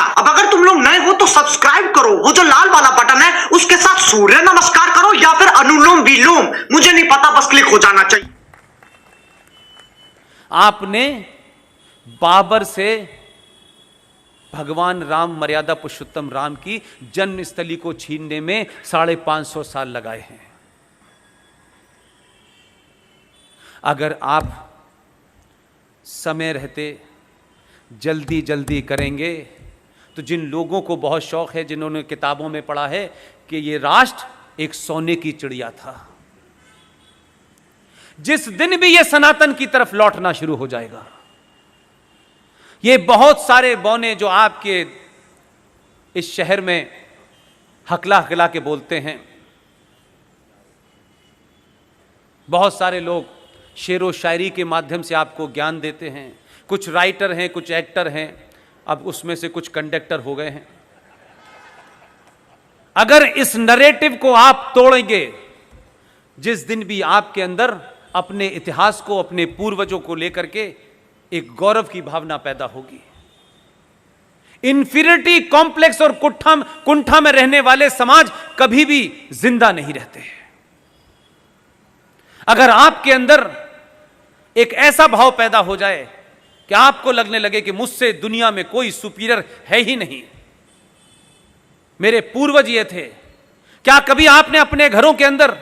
अब अगर तुम लोग नए हो तो सब्सक्राइब करो, वो जो लाल वाला बटन है उसके साथ सूर्य नमस्कार करो या फिर अनुलोम विलोम, मुझे नहीं पता, बस क्लिक हो जाना चाहिए। आपने बाबर से भगवान राम, मर्यादा पुरुषोत्तम राम की जन्मस्थली को छीनने में 550 साल लगाए हैं। अगर आप समय रहते जल्दी जल्दी करेंगे तो जिन लोगों को बहुत शौक है, जिन्होंने किताबों में पढ़ा है कि ये राष्ट्र एक सोने की चिड़िया था, जिस दिन भी ये सनातन की तरफ लौटना शुरू हो जाएगा, ये बहुत सारे बौने जो आपके इस शहर में हकला हकला के बोलते हैं, बहुत सारे लोग शेरो शायरी के माध्यम से आपको ज्ञान देते हैं, कुछ राइटर हैं, कुछ एक्टर हैं, अब उसमें से कुछ कंडक्टर हो गए हैं। अगर इस नरेटिव को आप तोड़ेंगे, जिस दिन भी आपके अंदर अपने इतिहास को, अपने पूर्वजों को लेकर के एक गौरव की भावना पैदा होगी, इंफीरियरिटी कॉम्प्लेक्स और कुंठा में रहने वाले समाज कभी भी जिंदा नहीं रहते। अगर आपके अंदर एक ऐसा भाव पैदा हो जाए कि आपको लगने लगे कि मुझसे दुनिया में कोई सुपीरियर है ही नहीं, मेरे पूर्वज ये थे, क्या कभी आपने अपने घरों के अंदर,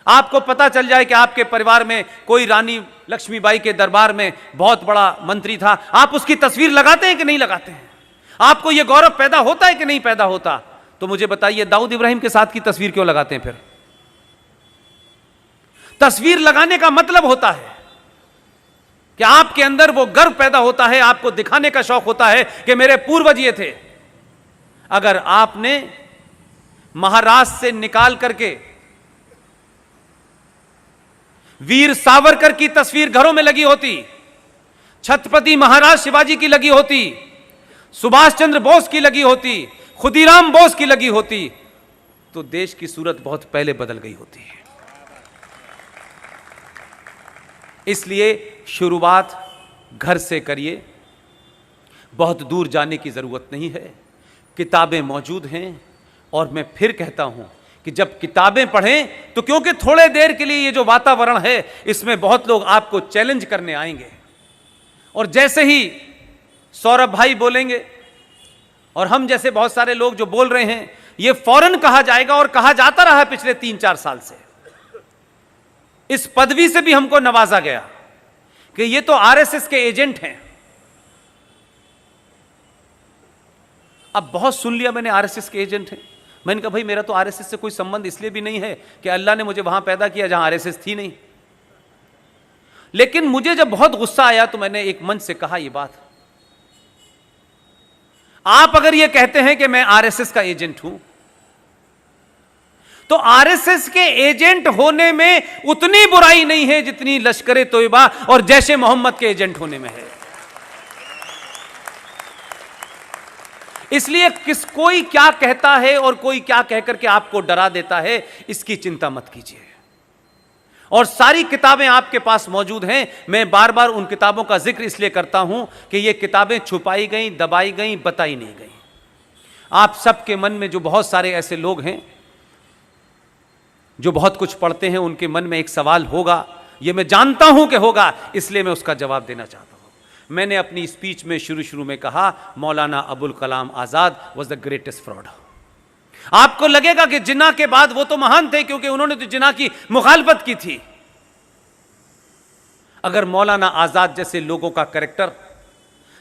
आपको पता चल जाए कि आपके परिवार में कोई रानी लक्ष्मीबाई के दरबार में बहुत बड़ा मंत्री था, आप उसकी तस्वीर लगाते हैं कि नहीं लगाते हैं? आपको यह गौरव पैदा होता है कि नहीं पैदा होता? तो मुझे बताइए, दाऊद इब्राहिम के साथ की तस्वीर क्यों लगाते हैं? फिर तस्वीर लगाने का मतलब होता है कि आपके अंदर वो गर्व पैदा होता है, आपको दिखाने का शौक होता है कि मेरे पूर्वज ये थे। अगर आपने महाराष्ट्र से निकाल करके वीर सावरकर की तस्वीर घरों में लगी होती, छत्रपति महाराज शिवाजी की लगी होती, सुभाष चंद्र बोस की लगी होती, खुदीराम बोस की लगी होती, तो देश की सूरत बहुत पहले बदल गई होती है। इसलिए शुरुआत घर से करिए, बहुत दूर जाने की जरूरत नहीं है, किताबें मौजूद हैं। और मैं फिर कहता हूं कि जब किताबें पढ़ें तो क्योंकि थोड़े देर के लिए ये जो वातावरण है, इसमें बहुत लोग आपको चैलेंज करने आएंगे, और जैसे ही सौरभ भाई बोलेंगे और हम जैसे बहुत सारे लोग जो बोल रहे हैं, ये फौरन कहा जाएगा, और कहा जाता रहा पिछले 3-4 साल से। इस पदवी से भी हमको नवाजा गया कि ये तो आरएसएस के एजेंट हैं। अब बहुत सुन लिया मैंने, आरएसएस के एजेंट हैं। मैंने कहा भाई, मेरा तो आरएसएस से कोई संबंध इसलिए भी नहीं है कि अल्लाह ने मुझे वहां पैदा किया जहां आरएसएस थी नहीं। लेकिन मुझे जब बहुत गुस्सा आया तो मैंने एक मंच से कहा, ये बात, आप अगर ये कहते हैं कि मैं आरएसएस का एजेंट हूं, तो आरएसएस के एजेंट होने में उतनी बुराई नहीं है जितनी लश्कर तोयबा और जैशे मोहम्मद के एजेंट होने में है। इसलिए कोई क्या कहता है और कोई क्या कहकर के आपको डरा देता है, इसकी चिंता मत कीजिए। और सारी किताबें आपके पास मौजूद हैं। मैं बार बार उन किताबों का जिक्र इसलिए करता हूं कि ये किताबें छुपाई गई, दबाई गई, बताई नहीं गई। आप सबके मन में जो बहुत सारे ऐसे लोग हैं जो बहुत कुछ पढ़ते हैं, उनके मन में एक सवाल होगा, ये मैं जानता हूं कि होगा, इसलिए मैं उसका जवाब देना चाहता हूं। मैंने अपनी स्पीच में शुरू में कहा, Maulana Abul Kalam Azad was the greatest fraud. आपको लगेगा कि जिन्ना के बाद वो तो महान थे क्योंकि उन्होंने तो जिन्ना की मुखालफत की थी। अगर मौलाना आजाद जैसे लोगों का कैरेक्टर,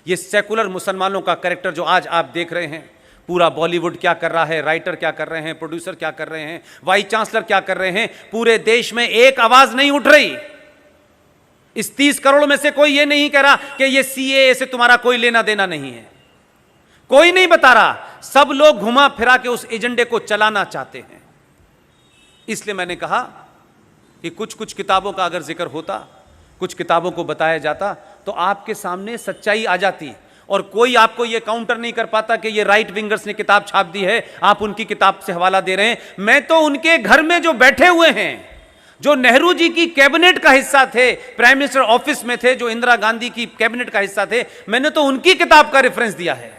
ये सेकुलर मुसलमानों का कैरेक्टर जो आज आप देख रहे हैं, पूरा बॉलीवुड क्या कर रहा है, राइटर क्या कर रहे हैं, प्रोड्यूसर क्या कर रहे हैं, वाइस चांसलर क्या कर रहे हैं, पूरे देश में एक आवाज नहीं उठ रही। इस 30 करोड़ में से कोई ये नहीं कह रहा कि ये सीएए से तुम्हारा कोई लेना देना नहीं है, कोई नहीं बता रहा। सब लोग घुमा फिरा के उस एजेंडे को चलाना चाहते हैं। इसलिए मैंने कहा कि कुछ कुछ किताबों का अगर जिक्र होता, कुछ किताबों को बताया जाता, तो आपके सामने सच्चाई आ जाती, और कोई आपको यह काउंटर नहीं कर पाता कि ये राइट विंगर्स ने किताब छाप दी है, आप उनकी किताब से हवाला दे रहे हैं। मैं तो उनके घर में जो बैठे हुए हैं, जो नेहरू जी की कैबिनेट का हिस्सा थे, प्राइम मिनिस्टर ऑफिस में थे, जो इंदिरा गांधी की कैबिनेट का हिस्सा थे, मैंने तो उनकी किताब का रेफरेंस दिया है।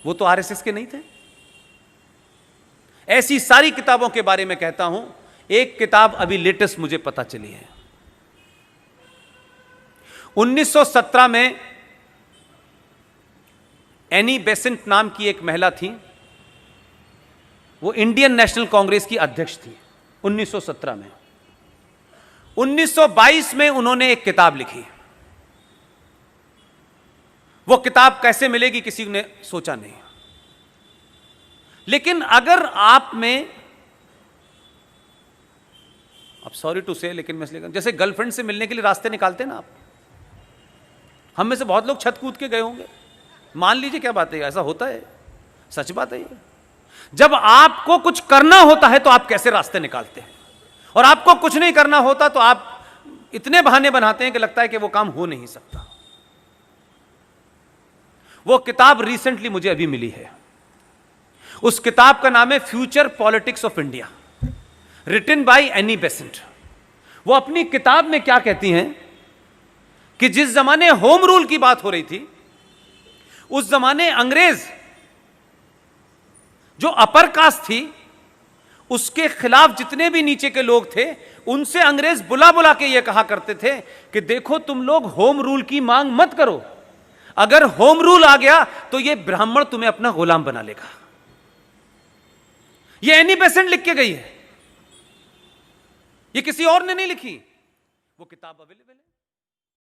वो तो आरएसएस के नहीं थे। ऐसी सारी किताबों के बारे में कहता हूं। एक किताब अभी लेटेस्ट मुझे पता चली है। 1917 में एनी बेसेंट नाम की एक महिला थी, वो इंडियन नेशनल कांग्रेस की अध्यक्ष थी 1917 में। 1922 में उन्होंने एक किताब लिखी। वो किताब कैसे मिलेगी किसी ने सोचा नहीं। लेकिन अगर आप में, अब सॉरी टू से, लेकिन मैं इसलिए, जैसे गर्लफ्रेंड से मिलने के लिए रास्ते निकालते हैं ना आप, हम में से बहुत लोग छत कूद के गए होंगे, मान लीजिए, क्या बात है, ऐसा होता है, सच बात है ये। जब आपको कुछ करना होता है तो आप कैसे रास्ते निकालते हैं, और आपको कुछ नहीं करना होता तो आप इतने बहाने बनाते हैं कि लगता है कि वो काम हो नहीं सकता। वो किताब रिसेंटली मुझे अभी मिली है। उस किताब का नाम है future politics of India, written by Annie Besant. वो अपनी किताब में क्या कहती हैं कि जिस जमाने होम रूल की बात हो रही थी, उस जमाने अंग्रेज जो अपर कास्ट थी, उसके खिलाफ जितने भी नीचे के लोग थे, उनसे अंग्रेज बुला बुला के ये कहा करते थे कि देखो तुम लोग होम रूल की मांग मत करो, अगर होम रूल आ गया तो ये ब्राह्मण तुम्हें अपना गुलाम बना लेगा। ये एनी बेसेंट लिख के गई है, ये किसी और ने नहीं लिखी। वो किताब अवेलेबल है।